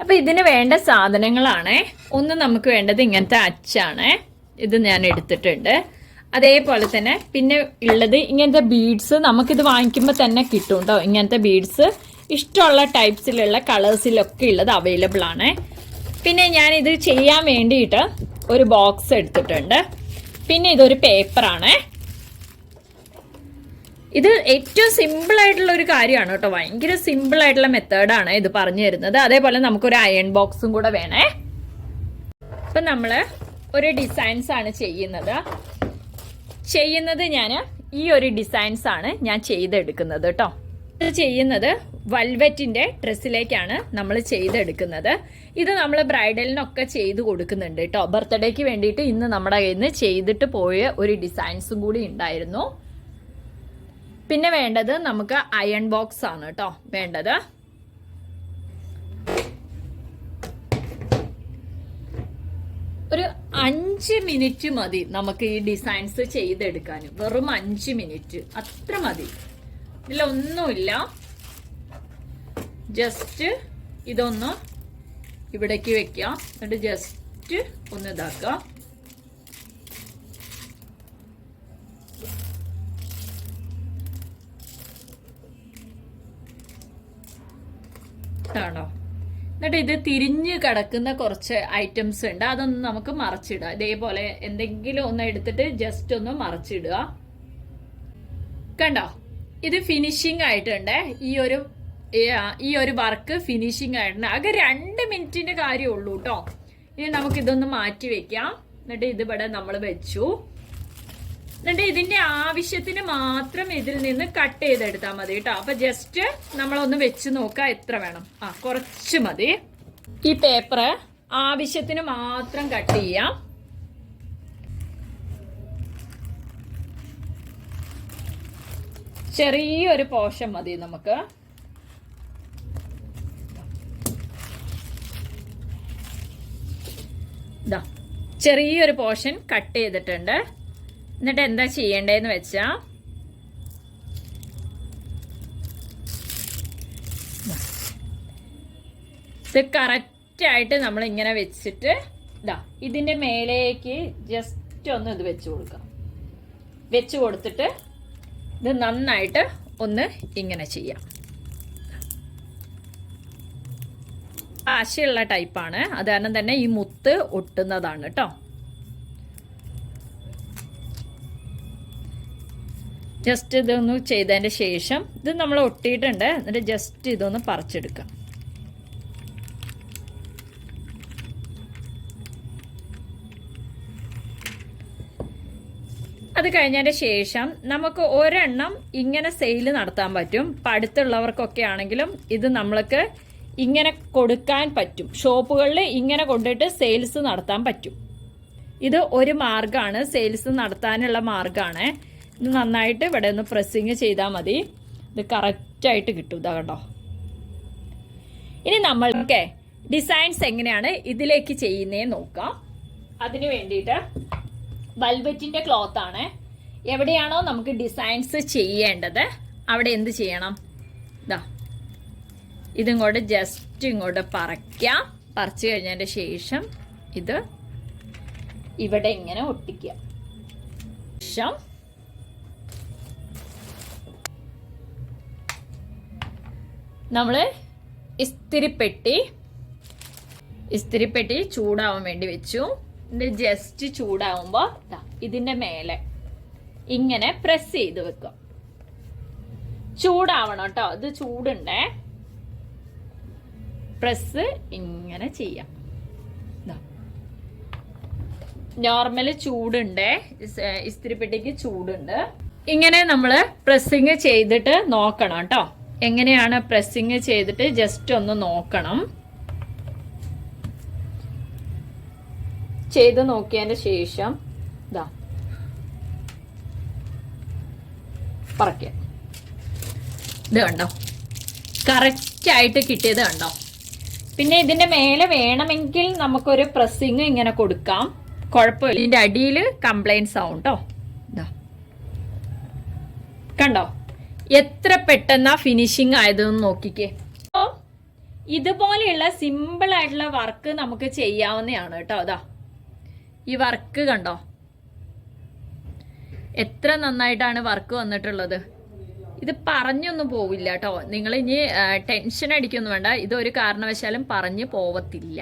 അപ്പോൾ ഇതിന് വേണ്ട സാധനങ്ങളാണ്. ഒന്ന് നമുക്ക് വേണ്ടത് ഇങ്ങനത്തെ അച്ചാണ്. ഇത് ഞാൻ എടുത്തിട്ടുണ്ട്. അതേപോലെ തന്നെ പിന്നെ ഉള്ളത് ഇങ്ങനത്തെ ബീഡ്സ്. നമുക്കിത് വാങ്ങിക്കുമ്പോൾ തന്നെ കിട്ടും കേട്ടോ. ഇങ്ങനത്തെ ബീഡ്സ് ഇഷ്ടമുള്ള ടൈപ്സിലുള്ള കളേഴ്സിലൊക്കെ ഉള്ളത് അവൈലബിൾ ആണ്. പിന്നെ ഞാനിത് ചെയ്യാൻ വേണ്ടിയിട്ട് ഒരു ബോക്സ് എടുത്തിട്ടുണ്ട്. പിന്നെ ഇതൊരു പേപ്പറാണ്. ഇത് ഏറ്റവും സിമ്പിൾ ആയിട്ടുള്ള ഒരു കാര്യമാണ് കേട്ടോ. ഭയങ്കര സിമ്പിൾ ആയിട്ടുള്ള മെത്തേഡാണ് ഇത് പറഞ്ഞു തരുന്നത്. അതേപോലെ നമുക്കൊരു അയൺ ബോക്സും കൂടെ വേണേ. അപ്പം നമ്മൾ ഒരു ഡിസൈൻസ് ആണ് ചെയ്യുന്നത് ഞാൻ ഈ ഒരു ഡിസൈൻസ് ആണ് ഞാൻ ചെയ്തെടുക്കുന്നത് കേട്ടോ. ഇത് ചെയ്യുന്നത് വൽവെറ്റിന്റെ ഡ്രസ്സിലേക്കാണ് നമ്മൾ ചെയ്തെടുക്കുന്നത്. ഇത് നമ്മൾ ബ്രൈഡലിനൊക്കെ ചെയ്ത് കൊടുക്കുന്നുണ്ട് കേട്ടോ. ബർത്ത്ഡേക്ക് വേണ്ടിയിട്ട് ഇന്ന് നമ്മുടെ കയ്യിൽ നിന്ന് ചെയ്തിട്ട് പോയ ഒരു ഡിസൈൻസും കൂടി ഉണ്ടായിരുന്നു. പിന്നെ വേണ്ടത് നമുക്ക് അയൺ ബോക്സ് ആണ് കേട്ടോ വേണ്ടത്. ഒരു 5 മിനിറ്റ് മതി നമുക്ക് ഈ ഡിസൈൻസ് ചെയ്തെടുക്കാൻ. വെറും 5 മിനിറ്റ് അത്ര മതി. ഇതിലൊന്നുമില്ല. ജസ്റ്റ് ഇതൊന്ന് ഇവിടേക്ക് വെക്കാം. എന്നിട്ട് ജസ്റ്റ് ഒന്ന് ഇതാക്കാം. ആണോ? എന്നിട്ട് ഇത് തിരിഞ്ഞ് കിടക്കുന്ന കുറച്ച് ഐറ്റംസ് ഉണ്ട്. അതൊന്ന് നമുക്ക് മറച്ചിടുക. ഇതേപോലെ എന്തെങ്കിലും ഒന്ന് എടുത്തിട്ട് ജസ്റ്റ് ഒന്ന് മറച്ചിടുക. കണ്ടോ? ഇത് ഫിനിഷിംഗ് ആയിട്ടുണ്ട്. ഈ ഒരു വർക്ക് ഫിനിഷിംഗ് ആയിട്ടുണ്ട്. ആകെ 2 മിനിറ്റിന്റെ കാര്യമുള്ളൂ കേട്ടോ. ഇനി നമുക്ക് ഇതൊന്ന് മാറ്റി വെക്കാം. എന്നിട്ട് ഇതിവിടെ നമ്മൾ വെച്ചു. എന്നിട്ട് ഇതിന്റെ ആവശ്യത്തിന് മാത്രം ഇതിൽ നിന്ന് കട്ട് ചെയ്തെടുത്താൽ മതി കേട്ടോ. അപ്പൊ ജസ്റ്റ് നമ്മളൊന്ന് വെച്ച് നോക്കാം എത്ര വേണം. കുറച്ച് മതി. ഈ പേപ്പർ ആവശ്യത്തിന് മാത്രം കട്ട് ചെയ്യാം. ചെറിയൊരു പോർഷൻ മതി നമുക്ക്. ചെറിയൊരു പോർഷൻ കട്ട് ചെയ്തിട്ടുണ്ട്. എന്നിട്ട് എന്താ ചെയ്യേണ്ടതെന്ന് വെച്ചാ ഇത് കറക്റ്റായിട്ട് നമ്മൾ ഇങ്ങനെ വെച്ചിട്ട് ഇതിന്റെ മേലേക്ക് ജസ്റ്റ് ഒന്ന് ഇത് വെച്ച് കൊടുക്കാം. വെച്ച് കൊടുത്തിട്ട് ഇത് നന്നായിട്ട് ഒന്ന് ഇങ്ങനെ ചെയ്യാം. ആശയുള്ള ടൈപ്പാണ്. അത് കാരണം തന്നെ ഈ മുത്ത് ഒട്ടുന്നതാണ് കേട്ടോ. ജസ്റ്റ് ഇതൊന്ന് ചെയ്തതിൻ്റെ ശേഷം ഇത് നമ്മൾ ഒട്ടിയിട്ടുണ്ട്. എന്നിട്ട് ജസ്റ്റ് ഇതൊന്ന് പറിച്ചെടുക്കാം. അത് കഴിഞ്ഞതിൻ്റെ ശേഷം നമുക്ക് ഒരെണ്ണം ഇങ്ങനെ സെയിൽ നടത്താൻ പറ്റും. ഇപ്പം അടുത്തുള്ളവർക്കൊക്കെ ആണെങ്കിലും ഇത് നമ്മൾക്ക് ഇങ്ങനെ കൊടുക്കാൻ പറ്റും. ഷോപ്പുകളിൽ ഇങ്ങനെ കൊണ്ടുപോയിട്ട് സെയിൽസ് നടത്താൻ പറ്റും. ഇത് ഒരു മാർഗ്ഗമാണ്, സെയിൽസ് നടത്താനുള്ള മാർഗ്ഗമാണ്. ഇത് നന്നായിട്ട് ഇവിടെ ഒന്ന് പ്രസ്സിങ് ചെയ്താൽ മതി. ഇത് കറക്റ്റായിട്ട് കിട്ടും. ഇതാ കണ്ടോ. ഇനി നമ്മൾക്ക് ഡിസൈൻസ് എങ്ങനെയാണ് ഇതിലേക്ക് ചെയ്യുന്നതെന്ന് നോക്കാം. അതിന് വേണ്ടിയിട്ട് വൽവെറ്റിന്റെ ക്ലോത്ത് ആണ്. എവിടെയാണോ നമുക്ക് ഡിസൈൻസ് ചെയ്യേണ്ടത് അവിടെ എന്ത് ചെയ്യണം? ഇതിങ്ങോട്ട് ജസ്റ്റ് ഇങ്ങോട്ട് പറിക്കാം. പറിച്ചു കഴിഞ്ഞതിൻ്റെ ശേഷം ഇത് ഇവിടെ ഇങ്ങനെ ഒട്ടിക്കുക. ശേഷം നമ്മൾ ഇസ്തിരിപ്പെട്ടി ചൂടാവാൻ വേണ്ടി വെച്ചു. ജസ്റ്റ് ചൂടാവുമ്പോൾ ഇതിന്റെ മേലെ ഇങ്ങനെ പ്രസ് ചെയ്ത് വെക്കുക. ചൂടാവണം കേട്ടോ. ഇത് ചൂടുണ്ടേ. പ്രസ് ഇങ്ങനെ ചെയ്യാം. നോർമല് ചൂടുണ്ട്. ഇസ്തിരിപ്പെട്ടിക്ക് ചൂടുണ്ട്. ഇങ്ങനെ നമ്മൾ പ്രസ്സിങ് ചെയ്തിട്ട് നോക്കണം കേട്ടോ. എങ്ങനെയാണ് പ്രസ്സിങ് ചെയ്തിട്ട് ജസ്റ്റ് ഒന്ന് നോക്കണം. ചെയ്ത് നോക്കിയതിന്റെ ശേഷം പറക്കുക. ഇത് കണ്ടോ, കറക്റ്റ് ആയിട്ട് കിട്ടിയത് കണ്ടോ. പിന്നെ ഇതിന്റെ മേലെ വേണമെങ്കിൽ നമുക്കൊരു പ്രസ്സിങ് ഇങ്ങനെ കൊടുക്കാം, കുഴപ്പമില്ല. ഇതിന്റെ അടിയിൽ കംപ്ലൈൻറ്റ്സ് ആവും കേട്ടോ. ഇതാ കണ്ടോ എത്ര പെട്ടെന്നാ ഫിനിഷിങ് ആയതെന്ന് നോക്കിക്കേ. ഇതുപോലെയുള്ള സിമ്പിൾ ആയിട്ടുള്ള വർക്ക് നമുക്ക് ചെയ്യാവുന്നതാണ് കേട്ടോ. അതാ ഈ വർക്ക് കണ്ടോ, എത്ര നന്നായിട്ടാണ് വർക്ക് വന്നിട്ടുള്ളത്. ഇത് പറഞ്ഞൊന്നും പോവില്ല കേട്ടോ. നിങ്ങൾ ഇനി ടെൻഷൻ അടിക്കൊന്നും വേണ്ട, ഇതൊരു കാരണവശാലും പറഞ്ഞു പോവത്തില്ല.